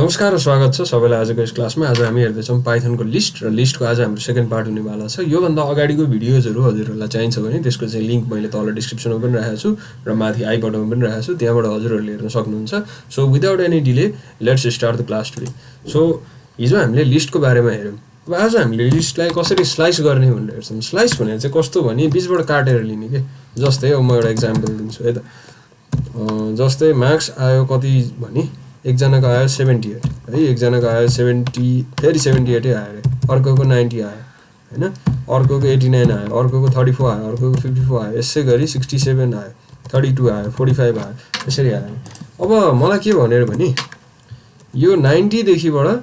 नमस्कार र स्वागत छ सबैलाई आजको यस क्लासमा। आज हामी हेर्दैछौँ पाइथनको लिस्ट र लिस्टको आज हाम्रो सेकेन्ड पार्ट हुनेवाला छ। योभन्दा अगाडिको भिडियोजहरू हजुरहरूलाई चाहिन्छ भने त्यसको चाहिँ लिङ्क मैले तल डिस्क्रिप्सनमा पनि राखेको छु र माथि आई बटनमा पनि राखेको छु, त्यहाँबाट हजुरहरूले हेर्न सक्नुहुन्छ। So without any delay let's start the class today. So हिजो हामीले लिस्टको बारेमा हेऱ्यौँ। अब आज हामीले लिस्टलाई कसरी स्लाइस गर्ने भनेर हेर्छौँ। स्लाइस भनेर चाहिँ कस्तो भने बिचबाट काटेर लिने के। जस्तै अब म एउटा इक्जाम्पल दिन्छु है त। जस्तै मार्क्स आयो कति भने एकजनाको आयो 78 है, एकजनाको आयो 70, फेरि 78 आयो अरे, अर्कोको 90 आयो हैन, अर्कोको 89 आयो, अर्कोको 34 आयो, अर्कोको 54 आयो, यसै गरी 67 आयो, 32 आयो, 45 आयो, यसरी आयो। अब मलाई के भनेर भने यो 90 देखिबाट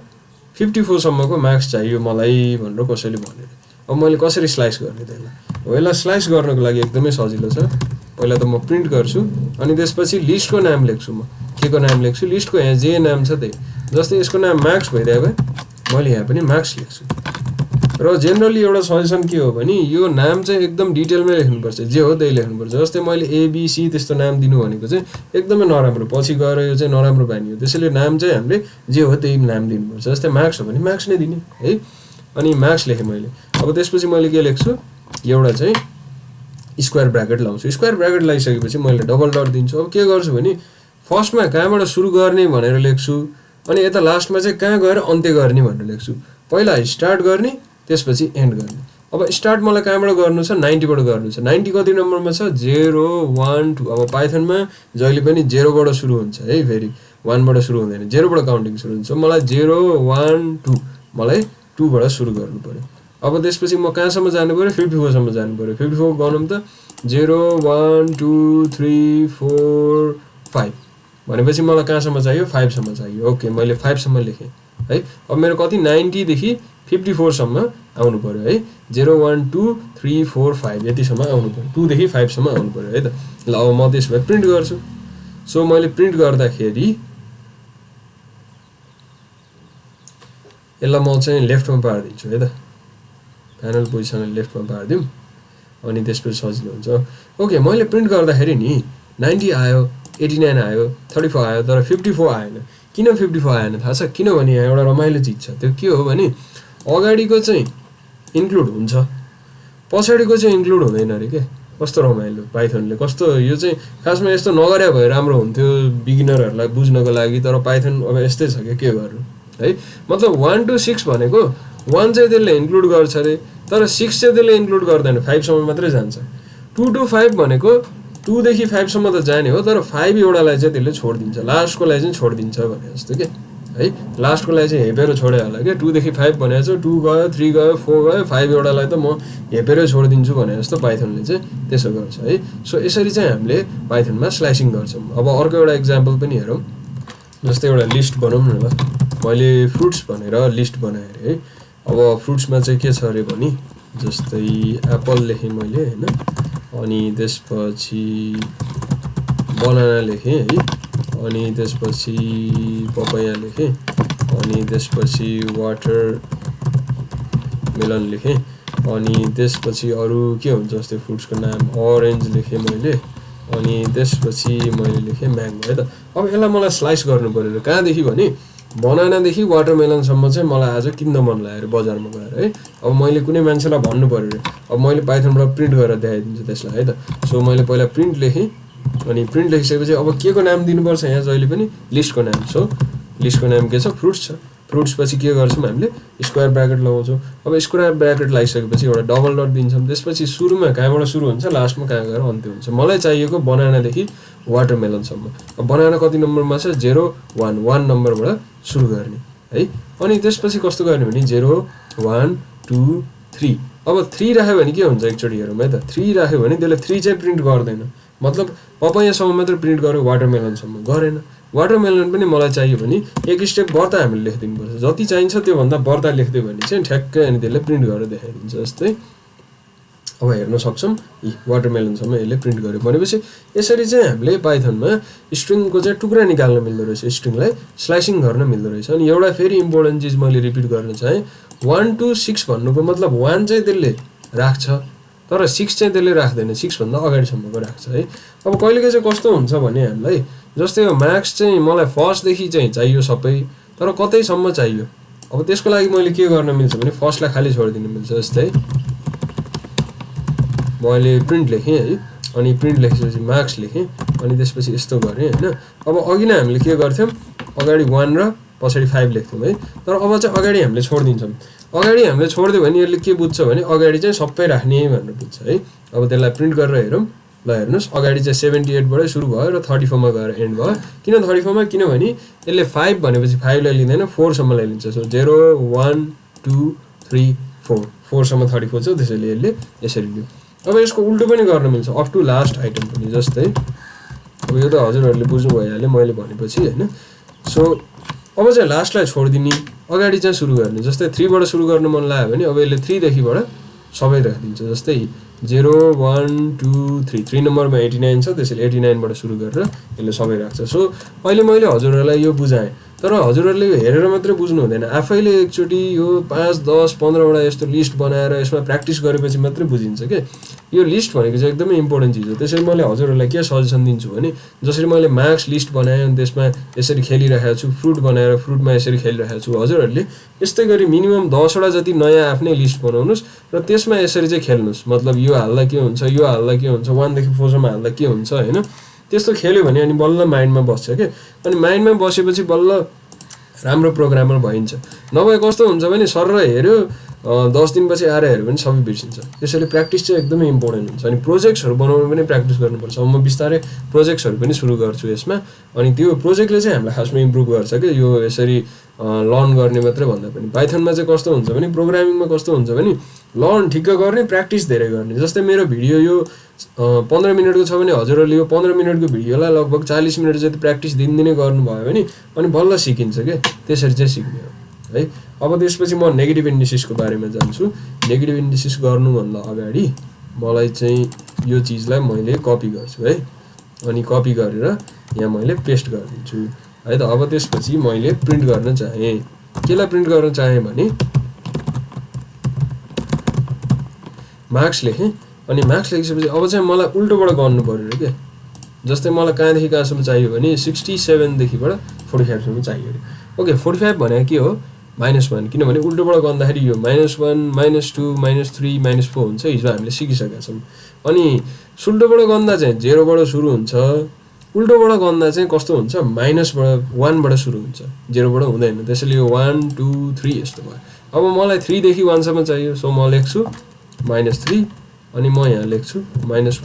54 सम्मको मार्क्स चाहियो मलाई भनेर कसैले भन्यो। अब मैले कसरी स्लाइस गर्ने त्यसलाई? यसलाई स्लाइस गर्नको लागि एकदमै सजिलो छ। पहिला त म प्रिन्ट गर्छु अनि त्यसपछि लिस्टको नाम लेख्छु। म के को नाम लेख्छु? लिस्टको यहाँ जे नाम छ त्यही। जस्तै यसको नाम मार्क्स भइदियो भए मैले यहाँ पनि मार्क्स लेख्छु। र जेनरली एउटा सजेसन के हो भने यो नाम चाहिँ एकदम डिटेलमै लेख्नुपर्छ, जे हो त्यही लेख्नुपर्छ। जस्तै मैले एबिसी त्यस्तो नाम दिनु भनेको चाहिँ एकदमै नराम्रो, पछि गएर यो चाहिँ नराम्रो बानी हो। त्यसैले नाम चाहिँ हामीले जे हो त्यही नाम दिनुपर्छ। जस्तै मार्क्स हो भने मार्क्स नै दिने है। अनि मार्क्स लेखेँ मैले। अब त्यसपछि मैले के लेख्छु? एउटा चाहिँ स्क्वायर ब्र्याकेट लाउँछु। स्क्वायर ब्र्याकेट लगाइसकेपछि मैले डबल डट दिन्छु। अब के गर्छु भने फर्स्टमा कहाँबाट सुरु गर्ने भनेर लेख्छु अनि यता लास्टमा चाहिँ कहाँ गएर अन्त्य गर्ने भनेर लेख्छु। पहिला स्टार्ट गर्ने त्यसपछि एन्ड गर्ने। अब स्टार्ट मलाई कहाँबाट गर्नु छ? 90 बाट गर्नु छ। 90 कति नम्बरमा छ? 0 1 2। अब पाइथनमा जहिले पनि 0 बाट सुरु हुन्छ है, फेरि 1 बाट सुरु हुँदैन, 0 बाट काउन्टिङ सुरु हुन्छ। मलाई 0 1 2 मलाई 2 बाट सुरु गर्नु पर्यो। अब त्यसपछि म कहाँसम्म जानु पर्यो? 54 सम्म जानु पर्यो। 54 गनौँ त 0 1 2 3 4 5 भनेपछि मलाई कहाँसम्म चाहियो? 5 सम्म चाहियो। ओके, मैले 5 सम्म लेखेँ है। अब मेरो कति? 90 देखि 54 सम्म आउनु पर्यो है। 0 1 2 3 4 5 यतिसम्म आउनु पर्यो। 2 देखि 5 सम्म आउनु पर्यो है त। ल अब म त्यसो भए प्रिन्ट गर्छु। सो मैले प्रिन्ट गर्दाखेरि यसलाई म चाहिँ लेफ्टमा पारिदिन्छु है त। फाइनल पोजिसनलाई लेफ्टमा पारिदिउँ अनि त्यसपछि सजिलो हुन्छ। ओके, मैले प्रिन्ट गर्दाखेरि नि 90 आयो, 89 आयो, 34 आयो, तर 54 आएन। किन 54 आएन थाहा छ? किनभने यहाँ एउटा रमाइलो चिज छ। त्यो के हो भने अगाडिको चाहिँ इन्क्लुड हुन्छ, पछाडिको चाहिँ इन्क्लुड हुँदैन अरे के। कस्तो रमाइलो पाइथनले, कस्तो यो चाहिँ खासमा यस्तो नगरे भए राम्रो हुन्थ्यो बिगिनरहरूलाई बुझ्नको लागि। तर पाइथन अब यस्तै छ के गर्नु है। मतलब 1 to 6 भनेको 1 चाहिँ त्यसले इन्क्लुड गर्छ अरे, तर 6 चाहिँ त्यसले इन्क्लुड गर्दैन, 5 सम्म मात्रै जान्छ। 2 to 5 भनेको 2 देखि 5 सम्म त जाने हो, तर 5 एउटालाई चाहिँ त्यसले छोडिदिन्छ, लास्टकोलाई चाहिँ छोडिदिन्छ भने जस्तो के है। लास्टकोलाई चाहिँ हेपेर छोड्यो होला क्या। 2 देखि 5 भनेको चाहिँ 2 गयो, 3 गयो, 4 गयो, 5 एउटालाई त म हेपेरै छोडिदिन्छु भने जस्तो पाइथनले चाहिँ त्यसो गर्छ है। सो यसरी चाहिँ हामीले पाइथनमा स्लाइसिङ गर्छौँ। अब अर्को एउटा इक्जाम्पल पनि हेरौँ। जस्तै एउटा लिस्ट बनाउँ न ल। मैले फ्रुट्स भनेर लिस्ट बनाएँ अरे है। अब फ्रुट्समा चाहिँ के छ अरे भने जस्तै एप्पल लेखेँ मैले होइन, अनि त्यसपछि बनाना लेखेँ है, अनि त्यसपछि पपाया लेखेँ, अनि त्यसपछि वाटर मेलन लेखेँ, अनि त्यसपछि अरू के हुन्छ जस्तै फ्रुट्सको नाम अरेन्ज लेखेँ मैले, अनि त्यसपछि मैले लेखेँ म्याङ्गो है त। अब यसलाई मलाई स्लाइस गर्नु पऱ्यो। कहाँदेखि भने बनानादेखि वाटरमेलनसम्म चाहिँ मलाई आज किन्न मन लाग्यो अरे बजारमा गएर है। अब मैले कुनै मान्छेलाई भन्नु पऱ्यो अरे। अब मैले पाइथनबाट प्रिन्ट गरेर देखाइदिन्छु त्यसलाई है त। सो मैले पहिला प्रिन्ट लेखेँ अनि प्रिन्ट लेखिसकेपछि अब के को नाम दिनुपर्छ यहाँ जहिले पनि? लिस्टको नाम। सो लिस्टको नाम के छ? फ्रुट्स छ। फ्रुट्स पछि के गर्छौँ हामीले? स्क्वायर ब्र्याकेट लगाउँछौँ। अब स्क्वायर ब्र्याकेट लगाइसकेपछि एउटा डबल डट दिन्छौँ। त्यसपछि सुरुमा कहाँबाट सुरु हुन्छ, लास्टमा कहाँ गएर अन्त्य हुन्छ। मलाई चाहिएको बनानादेखि वाटरमेलनसम्म। अब बनाना कति नम्बरमा छ? 0 1 1 नम्बरबाट सुरु गर्ने है। अनि त्यसपछि कस्तो गर्ने भने 0 1 2 3। अब 3 राख्यो भने के हुन्छ एकचोटि हेरौँ है त। 3 राख्यो भने त्यसले 3 चाहिँ प्रिन्ट गर्दैन, मतलब पपायासम्म मात्रै प्रिन्ट गर्यो, वाटरमेलनसम्म गरेन। वाटरमेलन पनि मलाई चाहियो भने एक स्टेप बढ्ता हामीले लेखिदिनुपर्छ। जति चाहिन्छ त्योभन्दा बढ्ता लेखिदियो भने चाहिँ ठ्याक्कै अनि त्यसले प्रिन्ट गरेर देखाइदिन्छ। जस्तै अब हेर्न सक्छौँ यी वाटरमेलनसम्म यसले प्रिन्ट गर्यो भनेपछि यसरी चाहिँ हामीले पाइथनमा स्ट्रिङको चाहिँ टुक्रा निकाल्न मिल्दो रहेछ, स्ट्रिङलाई स्लाइसिङ गर्न मिल्दो रहेछ। अनि एउटा फेरि इम्पोर्टेन्ट चिज मैले रिपिट गर्न चाहेँ। 1 to 6 भन्नुको मतलब 1 चाहिँ त्यसले राख्छ, तर 6 चाहिँ त्यसले राख्दैन, 6 भन्दा अगाडिसम्मको राख्छ है। अब कहिलेकाहीँ चाहिँ कस्तो हुन्छ भने हामीलाई जस्तै यो मार्क्स चाहिँ मलाई फर्स्टदेखि चाहिँ चाहियो सबै, तर कतैसम्म चाहियो। अब त्यसको लागि मैले के गर्न मिल्छ भने फर्स्टलाई खाली छोडिदिनु मिल्छ। जस्तै मैले प्रिन्ट लेखेँ है, अनि प्रिन्ट लेखेपछि मार्क्स लेखेँ, अनि त्यसपछि यस्तो गरेँ हैन। अब अघि नै हामीले के गर्थ्यौँ, अगाडि 1 र पछाडि 5 लेख्थ्यौँ है, तर अब चाहिँ अगाडि हामीले छोडिदिन्छौँ। अगाडि हामीले छोडिदियो भने यसले के बुझ्छ भने अगाडि चाहिँ सबै राख्ने भनेर बुझ्छ है। अब त्यसलाई प्रिन्ट गरेर हेरौँ। ल हेर्नुहोस्, अगाडि चाहिँ 78 बाटै सुरु भयो र 34 मा गएर एन्ड भयो। किन 34 मा? किनभने यसले 5 भनेपछि 5 लाई लिँदैन, 4 सम्मलाई लिन्छ। सो 0 1 2 3 4 4 सम्म 34 छ, त्यसैले यसले यसरी लियो। अब यसको उल्टो पनि गर्न मिल्छ, अप टु लास्ट आइटम पनि। जस्तै अब यो त हजुरहरूले बुझ्नु भइहाल्यो मैले भनेपछि हैन। सो अब चाहिँ लास्टलाई छोडिदिने, अगाडि चाहिँ सुरु गर्ने। जस्तै 3 बाट सुरु गर्न मन लाग्यो भने अब यसले 3 देखिबाट सबै राखिदिन्छ। जस्तै 0 1 2 3 3 नम्बरमा 89 छ, त्यसैले 89 बाट सुरु गरेर यसले सबै राख्छ। सो अहिले मैले हजुरहरूलाई यो बुझाएँ, तर हजुरहरूले यो हेरेर मात्रै बुझ्नु हुँदैन, आफैले एकचोटि यो 5 10 15 वटा यस्तो लिस्ट बनाएर यसमा प्र्याक्टिस गरेपछि मात्रै बुझिन्छ के। यो लिस्ट भनेको चाहिँ एकदमै इम्पोर्टेन्ट चिज हो। त्यसैले मैले हजुरहरूलाई के सजेसन दिन्छु भने जसरी मैले मार्क्स लिस्ट बनाएँ अनि त्यसमा यसरी खेलिरहेको छु, फ्रुट बनाएर फ्रुटमा यसरी खेलिरहेको छु, हजुरहरूले यस्तै गरी मिनिमम 10 वटा जति नयाँ आफ्नै लिस्ट बनाउनुहोस् र त्यसमा यसरी चाहिँ खेल्नुहोस्। मतलब यो हाल्दा के हुन्छ, यो हाल्दा के हुन्छ, 1 देखि 4 सम्म हाल्दा के हुन्छ हैन। त्यस्तो खेल्यो भने अनि बल्ल माइन्डमा बस्छ के। अनि माइन्डमा बसेपछि बल्ल राम्रो प्रोग्रामर भइन्छ। नभए कस्तो हुन्छ भने सर हेर्यो 10 दिनपछि आएर हेर्यो भने सबै बिर्सिन्छ। त्यसैले प्र्याक्टिस चाहिँ एकदमै इम्पोर्टेन्ट हुन्छ। अनि प्रोजेक्ट्सहरू बनाउनु पनि प्र्याक्टिस गर्नुपर्छ। म बिस्तारै प्रोजेक्ट्सहरू पनि सुरु गर्छु यसमा, अनि त्यो प्रोजेक्टले चाहिँ हामीलाई खासमा इम्प्रुभ गर्छ कि यो यसरी लर्न गर्ने मात्रै भन्दा पनि। पाइथनमा चाहिँ कस्तो हुन्छ भने प्रोग्रामिङमा कस्तो हुन्छ भने लर्न ठिक्क गर्ने, प्र्याक्टिस धेरै गर्ने। जस्तै मेरो भिडियो यो 15 मिनटको छ भने हजुरहरूले यो 15 मिनटको भिडियोलाई लगभग 40 मिनट जति प्र्याक्टिस दिनदिनै गर्नुभयो भने अनि बल्ल सिकिन्छ क्या। त्यसरी चाहिँ सिक्ने हो है। अब त्यसपछि म नेगेटिभ इन्डिसिसको बारेमा जान्छु। नेगेटिभ इन्डिसिस गर्नुभन्दा अगाडि मलाई चाहिँ यो चिजलाई मैले कपी गर्छु है, अनि कपी गरेर यहाँ मैले पेस्ट गरिदिन्छु है त। अब त्यसपछि मैले प्रिन्ट गर्न चाहेँ, केलाई प्रिन्ट गर्न चाहेँ भने मार्क्स लेखेँ, अनि मार्क्स लेखिसकेपछि अब चाहिँ मलाई उल्टोबाट गर्नु पर्यो क्या। जस्तै मलाई कहाँदेखि कहाँसम्म चाहियो भने 67 देखिबाट 45 सम्म चाहियो अरे। ओके, 45 भनेको के हो? -1, किनभने उल्टोबाट गर्दाखेरि यो -1 -2 -3 -4 हुन्छ। हिजो हामीले सिकिसकेका छौँ। अनि सुल्टोबाट गर्दा चाहिँ 0 बाट सुरु हुन्छ, उल्टोबाट गर्दा चाहिँ कस्तो हुन्छ, -1 बाट सुरु हुन्छ, 0 बाट हुँदैन। त्यसैले यो 1 2 3 यस्तो भयो। अब मलाई 3 देखि 1 सम्म चाहियो, सो म लेख्छु -3 अनि म यहाँ लेख्छु -1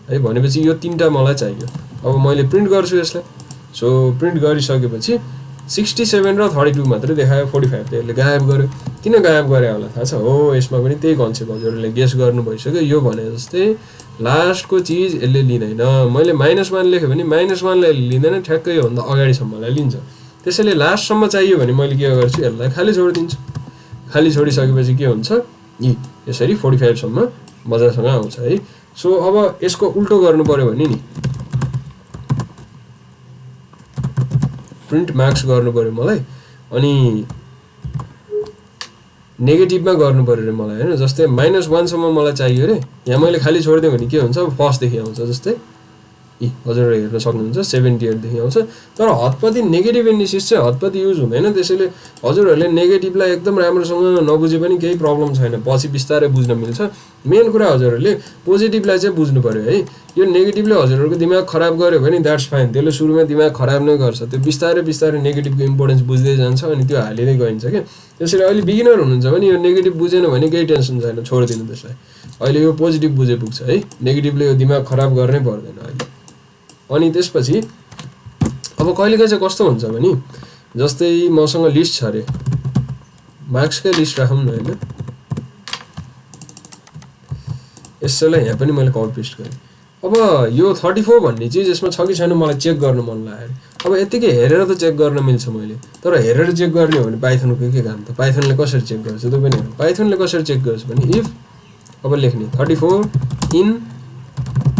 है। भनेपछि यो 3टा मलाई चाहियो। अब मैले प्रिन्ट गर्छु यसलाई। सो प्रिन्ट गरिसकेपछि 67 र 32 मात्रै देखायो, 45 त यसले गायब गर्यो। किन गायब गरे होला थाहा छ? हो, यसमा पनि त्यही कन्सेप्ट हजुरहरूले गेस गर्नु भइसक्यो। यो भने जस्तै लास्टको चिज यसले लिँदैन। मैले -1 लेखेँ भने -1 लाई लिँदैन, ठ्याक्कै योभन्दा अगाडिसम्मलाई लिन्छ। त्यसैले लास्टसम्म चाहियो भने मैले के गर्छु, यसलाई खाली छोडिदिन्छु। खाली छोडिसकेपछि के हुन्छ, यसरी 45 सम्म मजासँग आउँछ है। सो अब यसको उल्टो गर्नु पर्यो भने नि प्रिन्ट मार्क्स गर्नु पर्यो मलाई, अनि नेगेटिभमा गर्नु पर्यो अरे मलाई हैन। जस्तै -1 सम्म मलाई चाहियो अरे, यहाँ मैले खाली छोडिदिएँ भने के हुन्छ, फर्स्टदेखि आउँछ। जस्तै हजुरहरूले हेर्न सक्नुहुन्छ 78 देखि आउँछ। तर हतपति नेगेटिभ इन्डिसिस चाहिँ हतपति युज हुँदैन। त्यसैले हजुरहरूले नेगेटिभलाई एकदम राम्रोसँग नबुझे पनि केही प्रब्लम छैन, पछि बिस्तारै बुझ्न मिल्छ। मेन कुरा हजुरहरूले पोजिटिभलाई चाहिँ बुझ्नु पर्यो है। यो नेगेटिभले हजुरहरूको दिमाग खराब गर्यो भने द्याट्स फाइन, त्यसले सुरुमा दिमाग खराब नै गर्छ। त्यो बिस्तारै बिस्तारै नेगेटिभको इम्पोर्टेन्स बुझ्दै जान्छ अनि त्यो हालिँदै गइन्छ क्या। त्यसैले अहिले बिगिनर हुनुहुन्छ भने यो नेगेटिभ बुझेन भने केही टेन्सन छैन, छोडिदिनु त्यसलाई। अहिले यो पोजिटिभ बुझे पुग्छ है। नेगेटिभले यो दिमाग खराब गर्नै पर्दैन अहिले। अनि त्यसपछि अब कहिलेकाहीँ चाहिँ कस्तो हुन्छ भने जस्तै मसँग लिस्ट छ अरे, मार्क्सकै लिस्ट राखौँ न होइन। यसैलाई यहाँ पनि मैले कपी पेस्ट गरेँ। अब यो 34 भन्ने चिज यसमा छ कि छैन मलाई चेक गर्न मन लाग्यो। अब यतिकै हेरेर त चेक गर्न मिल्छ मैले, तर हेरेर चेक गर्ने हो भने पाइथनको के काम त? पाइथनले कसरी चेक गर्छ त्यो पनि हेर्नु। पाइथनले कसरी चेक गर्छ भने इफ अब लेख्ने 34 इन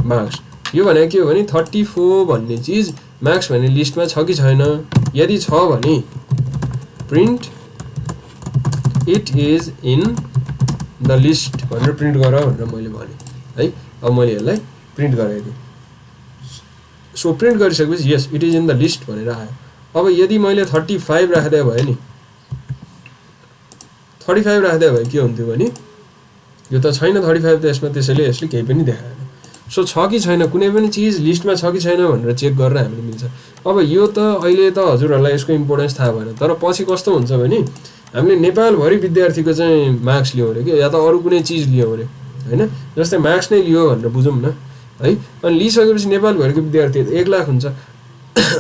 मार्क्स। यो भनेको के हो भने 34 भन्ने चिज मार्क्स भन्ने लिस्टमा छ कि छैन। यदि छ भने print it is in the list भनेर प्रिन्ट गर भनेर मैले भने है। अब मैले यसलाई प्रिन्ट गराइदिएँ। सो प्रिन्ट गरिसकेपछि yes it is in the list भनेर आयो। अब यदि मैले 35 राख्दै भए नि 35 राख्दै भए के हुन्थ्यो भने यो त छैन 35 त यसमा, त्यसैले यसले केही पनि देखाएन। सो छ कि छैन कुनै पनि चिज लिस्टमा छ कि छैन भनेर चेक गरेर हामीले मिल्छ। अब यो त अहिले त हजुरहरूलाई यसको इम्पोर्टेन्स थाहा भएन, तर पछि कस्तो हुन्छ भने हामीले नेपालभरि विद्यार्थीको चाहिँ मार्क्स लियौँ अरे के, या त अरू कुनै चिज लियौँ अरे होइन, जस्तै मार्क्स नै लियो भनेर बुझौँ न है। अनि लिइसकेपछि नेपालभरिको विद्यार्थी 1 लाख हुन्छ।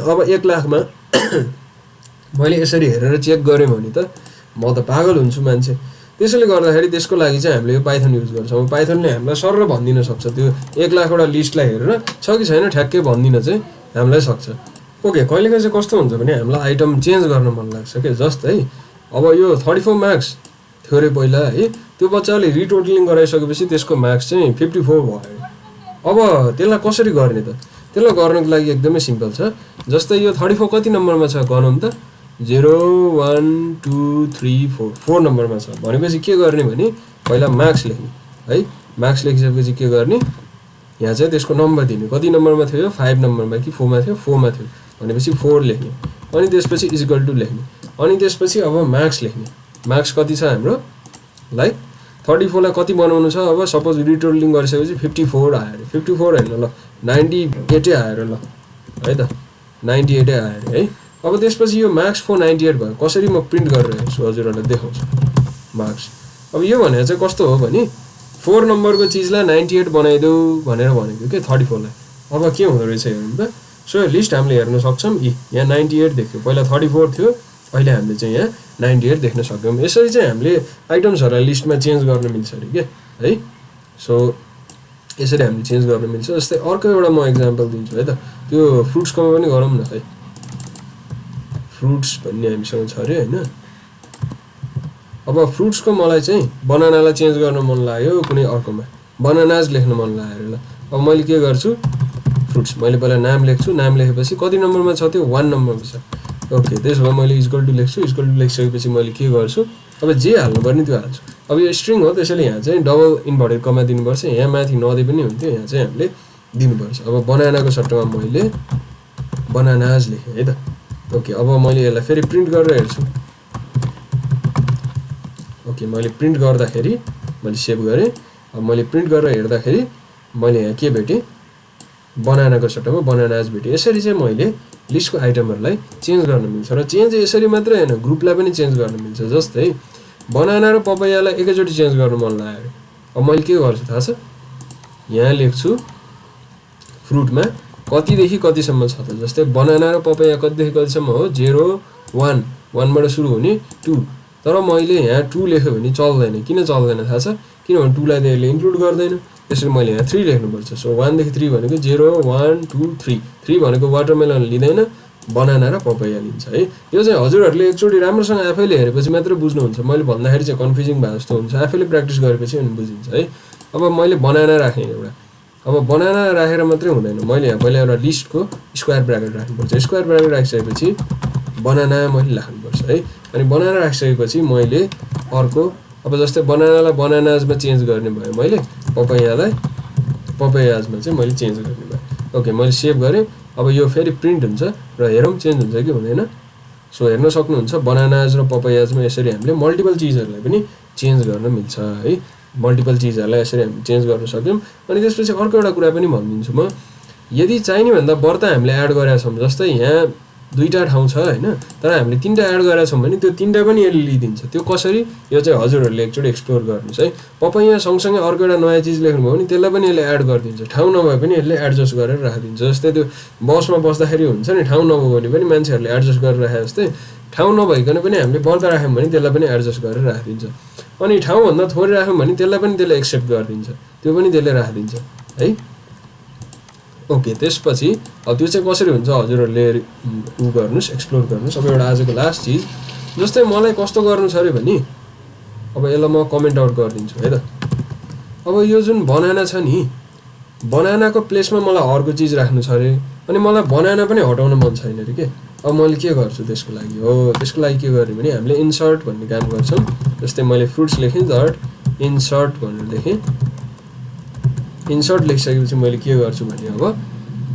अब 1 लाखमा मैले यसरी हेरेर चेक गरेँ भने त म त पागल हुन्छु मान्छे। त्यसैले गर्दाखेरि त्यसको लागि चाहिँ हामीले यो पाइथन युज गर्छौँ। पाइथनले हामीलाई सरर भनिदिन सक्छ, त्यो 1 लाखवटा लिस्टलाई हेरेर छ कि छैन ठ्याक्कै भनिदिन चाहिँ हामीलाई सक्छ। ओके, कहिलेकाहीँ चाहिँ कस्तो हुन्छ भने हामीलाई आइटम चेन्ज गर्न मन लाग्छ क्या, जस्तै अब यो 34 मार्क्स थियो अरे पहिला है, त्यो बच्चाले रिटोटलिङ गराइसकेपछि त्यसको मार्क्स चाहिँ 54 भयो। अब त्यसलाई कसरी गर्ने त? त्यसलाई गर्नको लागि एकदमै सिम्पल छ। जस्तै यो 34 कति नम्बरमा छ गनौँ त, 0 1 2 3 4 4 नम्बरमा छ भनेपछि के गर्ने भने पहिला मार्क्स लेख्ने है। मार्क्स लेखिसकेपछि के गर्ने, यहाँ चाहिँ त्यसको नम्बर दिने, कति नम्बरमा थियो, 5 नम्बरमा कि 4 मा थियो, 4 मा थियो भनेपछि 4 लेख्ने, अनि त्यसपछि इक्वल टु लेख्ने, अनि त्यसपछि अब मार्क्स लेख्ने। मार्क्स कति छ हाम्रो, लाइक 34 लाई कति बनाउनु छ, अब सपोज रिटोटलिङ गरिसकेपछि 54 आयो अरे, 54 होइन ल 98 आयो ल है त, 98 आयो है। अब त्यसपछि यो मार्क्स 498 भयो। कसरी म प्रिन्ट गरिरहेको छु हजुरहरूलाई देखाउँछु मार्क्स। अब यो भनेर चाहिँ कस्तो हो भने 4 नम्बरको चिजलाई 98 बनाइदेऊ भनेर भनेको के 34 लाई। अब के हुँदो रहेछ हेर्नु त। सो यो लिस्ट हामीले हेर्न सक्छौँ, यहाँ 98 देख्यो, पहिला 34 थियो, अहिले हामीले चाहिँ यहाँ 98 देख्न सक्यौँ। यसरी चाहिँ हामीले आइटम्सहरूलाई लिस्टमा चेन्ज गर्न मिल्छ अरे के है। सो यसरी हामीले चेन्ज गर्न मिल्छ। जस्तै अर्को एउटा म एक्जाम्पल दिन्छु है त, त्यो फ्रुट्सकोमा पनि गरौँ न है। फ्रुट्स भन्ने हामीसँग छ अरे होइन। अब फ्रुट्सको मलाई चाहिँ बनानालाई चेन्ज गर्न मन लाग्यो कुनै अर्कोमा, बनानाज लेख्न मन लाग्यो ल। अब मैले के गर्छु, फ्रुट्स मैले पहिला नाम लेख्छु, नाम लेखेपछि कति नम्बरमा छ त्यो 1 नम्बरमा छ। ओके, त्यसो भए मैले इक्वल टु लेख्छु, इक्वल टु लेखिसकेपछि मैले के गर्छु, अब जे हाल्नुपर्ने त्यो हाल्छु। अब यो स्ट्रिङ हो त्यसैले यहाँ चाहिँ डबल इन्भर्टेड कमा दिनुपर्छ, यहाँ माथि नदिए पनि हुन्थ्यो, यहाँ चाहिँ हामीले दिनुपर्छ। अब बनानाको सट्टामा मैले बनानाज लेखेँ है त। ओके, अब मैले यसलाई फेरि प्रिन्ट गरेर हेर्छु। ओके, मैले प्रिन्ट गर्दाखेरि मैले सेभ गरेँ। अब मैले प्रिन्ट गरेर हेर्दाखेरि मैले यहाँ के भेटेँ, बनानाको सट्टामा बनानाज भेटेँ। यसरी चाहिँ मैले लिस्टको आइटमहरूलाई चेन्ज गर्न मिल्छ, र चेन्ज यसरी मात्रै होइन ग्रुपलाई पनि चेन्ज गर्न मिल्छ। जस्तै बनाना र पपायालाई एकैचोटि चेन्ज गर्नु मन लाग्यो, अब मैले के गर्छु थाहा छ, यहाँ लेख्छु फ्रुटमा कतिदेखि कतिसम्म छ त। जस्तै बनाना र पपाया कतिदेखि कतिसम्म हो, 0 1 1 बाट सुरु हुने 2, तर मैले यहाँ 2 लेख्यो भने चल्दैन। किन चल्दैन थाहा छ, किनभने 2 लाई त यसले इन्क्लुड गर्दैन, त्यसरी मैले यहाँ 3 लेख्नुपर्छ। सो 1 देखि 3 भनेको 0 1 2 3, 3 भनेको वाटरमेलन लिँदैन, बनाना र पपाया लिन्छ है। यो चाहिँ हजुरहरूले एकचोटि राम्रोसँग आफैले हेरेपछि मात्र बुझ्नुहुन्छ। मैले भन्दाखेरि चाहिँ कन्फ्युजिङ भए जस्तो हुन्छ, आफैले प्र्याक्टिस गरेपछि अनि बुझिन्छ है। अब मैले बनाना राखेँ एउटा, अब बनाना राखेर मात्रै हुँदैन, मैले यहाँ पहिला एउटा लिस्टको स्क्वायर ब्र्याकेट राख्नुपर्छ। स्क्वायर ब्र्याकेट राखिसकेपछि बनाना मैले राख्नुपर्छ है। अनि बनाना राखिसकेपछि मैले अर्को, अब जस्तै बनानालाई बनानाजमा चेन्ज गर्ने भयो, मैले पपायालाई पपायाजमा चाहिँ मैले चेन्ज गर्ने भयो। ओके, मैले सेभ गरेँ। अब यो फेरि प्रिन्ट हुन्छ र हेरौँ चेन्ज हुन्छ कि हुँदैन। सो हेर्न सक्नुहुन्छ बनानाज र पपायाजमा यसरी हामीले मल्टिपल चिजहरूलाई पनि चेन्ज गर्न मिल्छ है। मल्टिपल चिजहरूलाई यसरी हामीले चेन्ज गर्न सक्यौँ। अनि त्यसपछि अर्को एउटा कुरा पनि भनिदिन्छु म, यदि चाहिने भन्दा बढ्ता हामीले एड गरेका छौँ, जस्तै यहाँ 2टा ठाउँ छ होइन, तर हामीले 3टा एड गरेका छौँ भने त्यो 3टा पनि यसले लिइदिन्छ। त्यो कसरी, यो चाहिँ हजुरहरूले एकचोटि एक्सप्लोर गर्नुहोस् है। पपाया सँगसँगै अर्को एउटा नयाँ चिज लेख्नुभयो भने त्यसलाई पनि यसले एड गरिदिन्छ, ठाउँ नभए पनि यसले एडजस्ट गरेर राखिदिन्छ। जस्तै त्यो बसमा बस्दाखेरि हुन्छ नि, ठाउँ नभयो भने पनि मान्छेहरूले एडजस्ट गरेर राखे जस्तै, ठाउँ नभइकन पनि हामीले बढ्दा राख्यौँ भने त्यसलाई पनि एडजस्ट गरेर राखिदिन्छ। अनि ठाउँभन्दा थोरै राख्यौँ भने त्यसलाई पनि त्यसले एक्सेप्ट गरिदिन्छ, त्यो पनि त्यसले राखिदिन्छ है। ओके, त्यसपछि अब त्यो चाहिँ कसरी हुन्छ हजुरहरूले उ गर्नुहोस्, एक्सप्लोर गर्नुहोस्। अब एउटा आजको लास्ट चिज, जस्तै मलाई कस्तो गर्नु छ अरे भने, अब यसलाई म कमेन्ट आउट गरिदिन्छु है त। अब यो जुन बनाना छ नि, बनानाको प्लेसमा मलाई अर्को चिज राख्नु छ अरे, अनि मलाई बनाना पनि हटाउन मन छैन अरे के। अब मैले के गर्छु त्यसको लागि, हो त्यसको लागि के गर्ने भने हामीले इन्सर्ट भन्ने काम गर्छौँ। जस्तै मैले फ्रुट्स लेखेँ, डट इन्सर्ट भनेर लेखेँ। इन्सर्ट लेखिसकेपछि मैले के गर्छु भने अब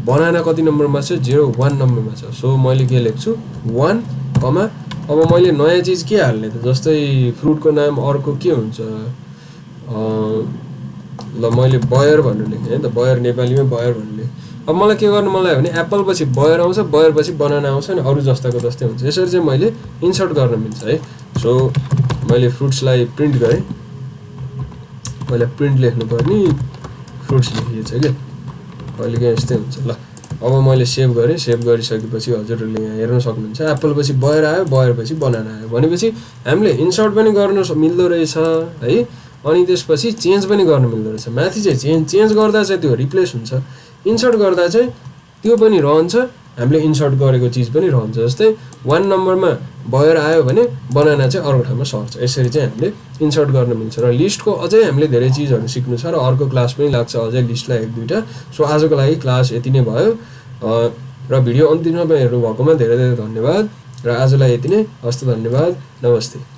बनाना कति नम्बरमा छ 01 नम्बरमा छ सो मैले के लेख्छु 1 कमा अब मैले नयाँ चीज के हाल्ने त जस्तै फ्रुटको नाम अर्को के हुन्छ ल मैले बयर भनेर लेखेँ है त बयर नेपालीमा बयर भनेर लेखेँ अब मलाई के गर्नु मलाई भने एप्पल पछि बयर आउँछ बयर पछि बनाना आउँछ अनि अरु जस्ताको जस्तै हुन्छ यसरी चाहिँ मैले इन्सर्ट गर्न मिल्छ है सो मैले फ्रुट्सलाई प्रिन्ट गरेँ मैले प्रिन्ट लेख्नु पर्ने फ्रुट्स लेखिएछ के कहिलेकाहीँ यस्तै हुन्छ ल अब मैले सेभ गरेँ सेभ गरिसकेपछि हजुरहरूले यहाँ हेर्न सक्नुहुन्छ एप्पल पछि बयर आयो बयर पछि बनाना आयो भनेपछि हामीले इन्सर्ट पनि गर्न मिल्दो रहेछ है अनि त्यसपछि चेन्ज पनि गर्न मिल्दो रहेछ माथि चाहिँ चेन्ज गर्दा चाहिँ त्यो रिप्लेस हुन्छ इन्सर्ट गर्दा चाहिँ त्यो पनि रहन्छ हामीले इन्सर्ट गरेको चीज पनि रहन्छ जस्तै 1 नम्बरमा बयर आयो भने बनाना चाहिँ अर्को ठाउँमा सर्छ यसरी चाहिँ हामीले इन्सर्ट गर्न मिल्छ र लिस्टको अझै हामीले धेरै चीजहरु सिक्नु छ र अर्को क्लास पनि लाग्छ अझै लिस्टलाई एक दुईटा सो आजको लागि क्लास यति नै भयो र भिडियो अन्तिममा हेर्नु भएकोमा धेरै धेरै धन्यवाद र आजलाई यति नै हस्त धन्यवाद नमस्ते